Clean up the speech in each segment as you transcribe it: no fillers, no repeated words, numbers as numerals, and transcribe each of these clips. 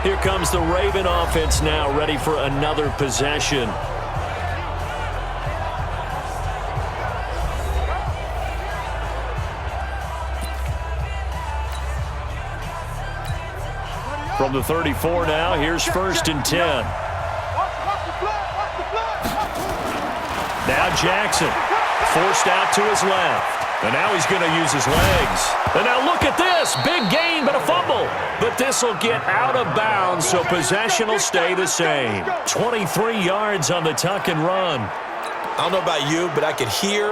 Here comes the Raven offense now, ready for another possession. From the 34 now, here's 1st and 10. Now Jackson, forced out to his left. And now he's going to use his legs. And now look at this. Big gain, but a fumble. But this will get out of bounds, so possession will stay the same. 23 yards on the tuck and run. I don't know about you, but I could hear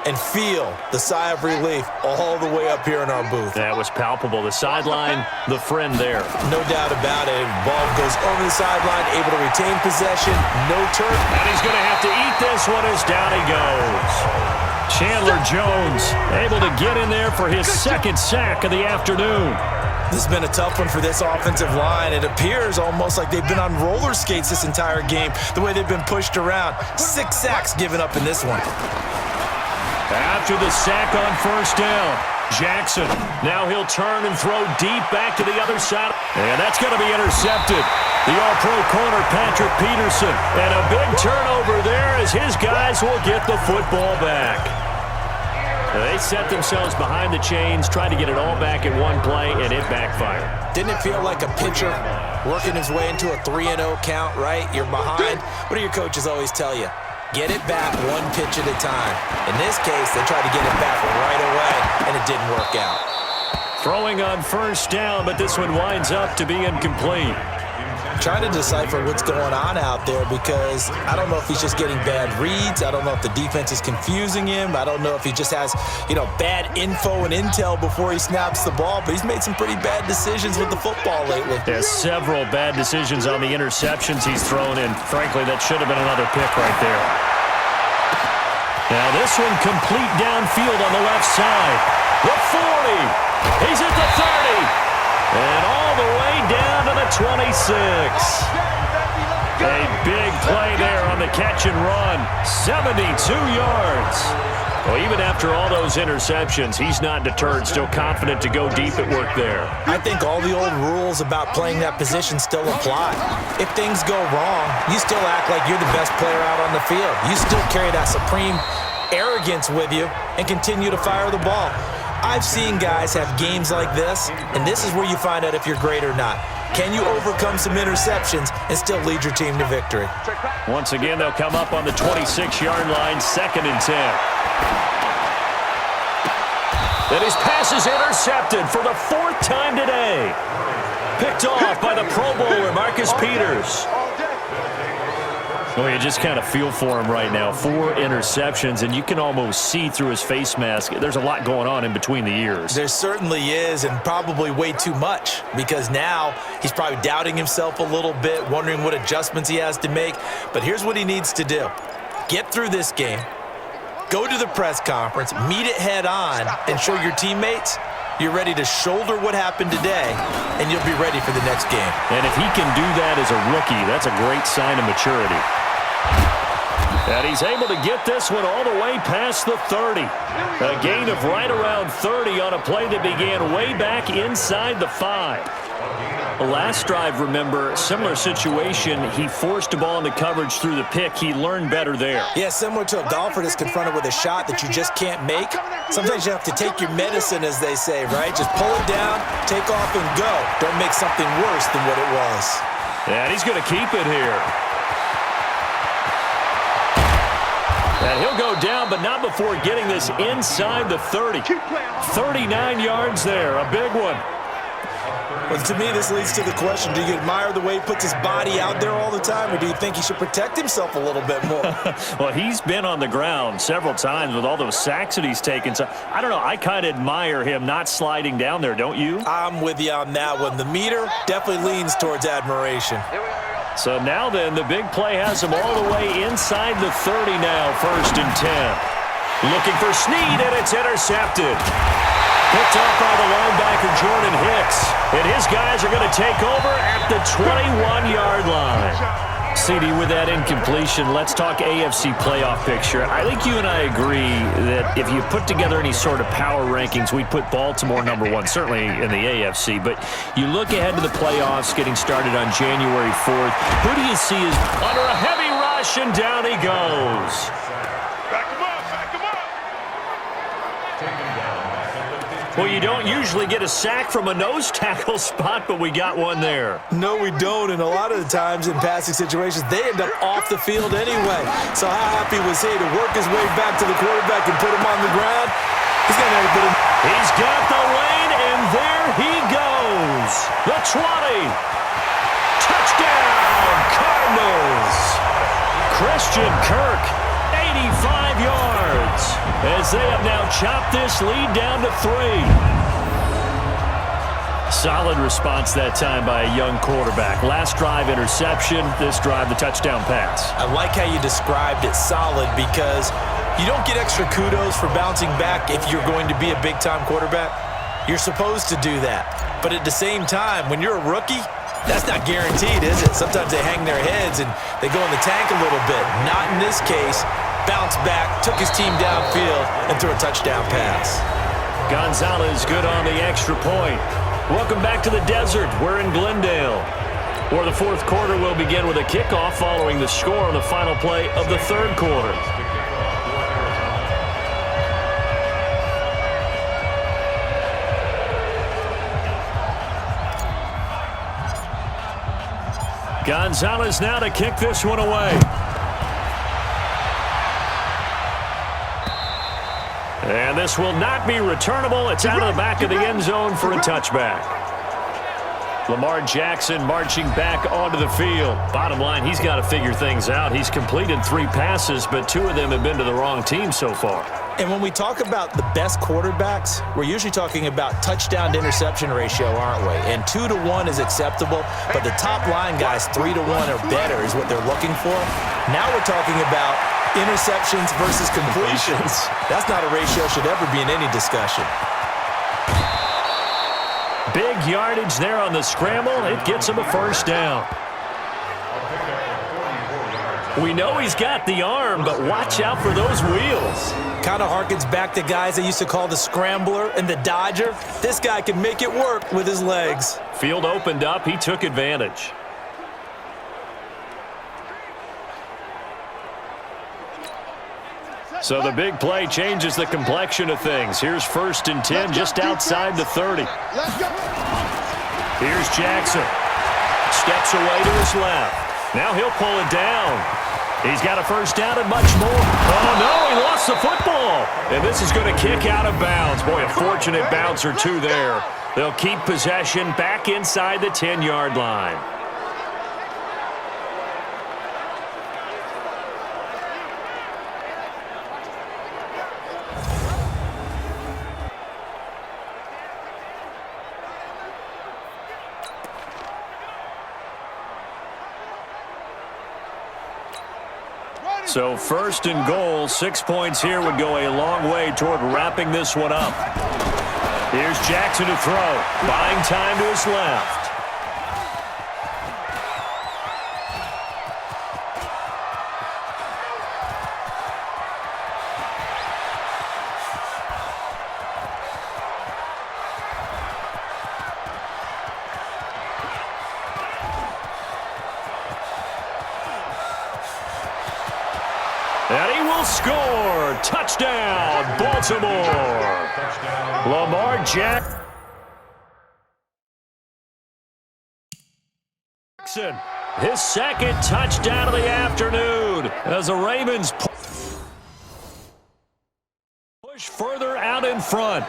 and feel the sigh of relief all the way up here in our booth. That was palpable. The sideline, the friend there. No doubt about it. Ball goes over the sideline, able to retain possession, no turn. And he's going to have to eat this one as down he goes. Chandler Jones able to get in there for his 2nd sack of the afternoon. This has been a tough one for this offensive line. It appears almost like they've been on roller skates this entire game, the way they've been pushed around. 6 sacks given up in this one. After the sack on 1st down, Jackson. Now he'll turn and throw deep back to the other side. And that's going to be intercepted. The all-pro corner, Patrick Peterson. And a big turnover there as his guys will get the football back. They set themselves behind the chains, tried to get it all back in one play, and it backfired. Didn't it feel like a pitcher working his way into a 3-0 count, right? You're behind. What do your coaches always tell you? Get it back one pitch at a time. In this case, they tried to get it back right away, and it didn't work out. Throwing on 1st down, but this one winds up to be incomplete. Trying to decipher what's going on out there because I don't know if he's just getting bad reads. I don't know if the defense is confusing him. I don't know if he just has, bad info and intel before he snaps the ball. But he's made some pretty bad decisions with the football lately. There's several bad decisions on the interceptions he's thrown in. Frankly, that should have been another pick right there. Now this one complete downfield on the left side. The 40. He's at the 30. And all the way down to the 26. A big play there on the catch and run. 72 yards. Well, even after all those interceptions, he's not deterred, still confident to go deep at work there. I think all the old rules about playing that position still apply. If things go wrong, you still act like you're the best player out on the field. You still carry that supreme arrogance with you and continue to fire the ball. I've seen guys have games like this, and this is where you find out if you're great or not. Can you overcome some interceptions and still lead your team to victory? Once again, they'll come up on the 26-yard line, 2nd and 10. And his pass is intercepted for the 4th time today. Picked off by the Pro Bowler, Marcus Peters. Well, you just kind of feel for him right now. 4 interceptions, and you can almost see through his face mask. There's a lot going on in between the ears. There certainly is, and probably way too much, because now he's probably doubting himself a little bit, wondering what adjustments he has to make. But here's what he needs to do. Get through this game, go to the press conference, meet it head on, and show your teammates you're ready to shoulder what happened today, and you'll be ready for the next game. And if he can do that as a rookie, that's a great sign of maturity. And he's able to get this one all the way past the 30. A gain of right around 30 on a play that began way back inside the 5. Last drive, remember, similar situation. He forced a ball into coverage through the pick. He learned better there. Yeah, similar to a golfer that's confronted with a shot that you just can't make. Sometimes you have to take your medicine, as they say, right? Just pull it down, take off, and go. Don't make something worse than what it was. And he's going to keep it here. And he'll go down, but not before getting this inside the 30. 39 yards there, a big one. Well, to me, this leads to the question, do you admire the way he puts his body out there all the time, or do you think he should protect himself a little bit more? Well, he's been on the ground several times with all those sacks that he's taken. So, I don't know, I kind of admire him not sliding down there, don't you? I'm with you on that one. The meter definitely leans towards admiration. So now then, the big play has him all the way inside the 30 now, 1st and 10. Looking for Snead, and it's intercepted. Picked off by the linebacker, Jordan Hicks. And his guys are going to take over at the 21-yard line. CD, with that incompletion, let's talk AFC playoff picture. I think you and I agree that if you put together any sort of power rankings, we'd put Baltimore #1, certainly in the AFC. But you look ahead to the playoffs getting started on January 4th. Who do you see as under a heavy rush, and down he goes? Well, you don't usually get a sack from a nose tackle spot, but we got one there. No, we don't, and a lot of the times in passing situations, they end up off the field anyway. So how happy was he to work his way back to the quarterback and put him on the ground? He's going to have a bit of... He's got the lane, and there he goes. The 20. Touchdown, Cardinals. Christian Kirk, 85 yards, as they have now chopped this lead down to 3. Solid response that time by a young quarterback. Last drive, interception. This drive, the touchdown pass. I like how you described it, solid, because you don't get extra kudos for bouncing back if you're going to be a big-time quarterback. You're supposed to do that. But at the same time, when you're a rookie, that's not guaranteed, is it? Sometimes they hang their heads and they go in the tank a little bit. Not in this case. Bounced back, took his team downfield, and threw a touchdown pass. Gonzalez good on the extra point. Welcome back to the desert. We're in Glendale, where the fourth quarter will begin with a kickoff following the score on the final play of the third quarter. Gonzalez now to kick this one away. And this will not be returnable. It's out of the back of the end zone for a touchback. Lamar Jackson marching back onto the field. Bottom line, he's got to figure things out. He's completed 3 passes, but 2 of them have been to the wrong team so far. And when we talk about the best quarterbacks, we're usually talking about touchdown to interception ratio, aren't we? And 2 to 1 is acceptable, but the top line guys, 3 to 1 or better is what they're looking for. Now we're talking about interceptions versus completions. That's not a ratio should ever be in any discussion. Big yardage there on the scramble. It gets him a first down. We know he's got the arm, but watch out for those wheels. Kind of harkens back to guys they used to call the scrambler and the dodger. This guy can make it work with his legs. Field opened up. He took advantage. So the big play changes the complexion of things. Here's 1st and 10 just outside the 30. Here's Jackson. Steps away to his left. Now he'll pull it down. He's got a first down and much more. Oh, no, he lost the football. And this is going to kick out of bounds. Boy, a fortunate bounce or 2 there. They'll keep possession back inside the 10-yard line. So 1st and goal, 6 points here would go a long way toward wrapping this one up. Here's Jackson to throw, buying time to his left. And he will score. Touchdown, Baltimore. Lamar Jackson. His 2nd touchdown of the afternoon as the Ravens push further out in front.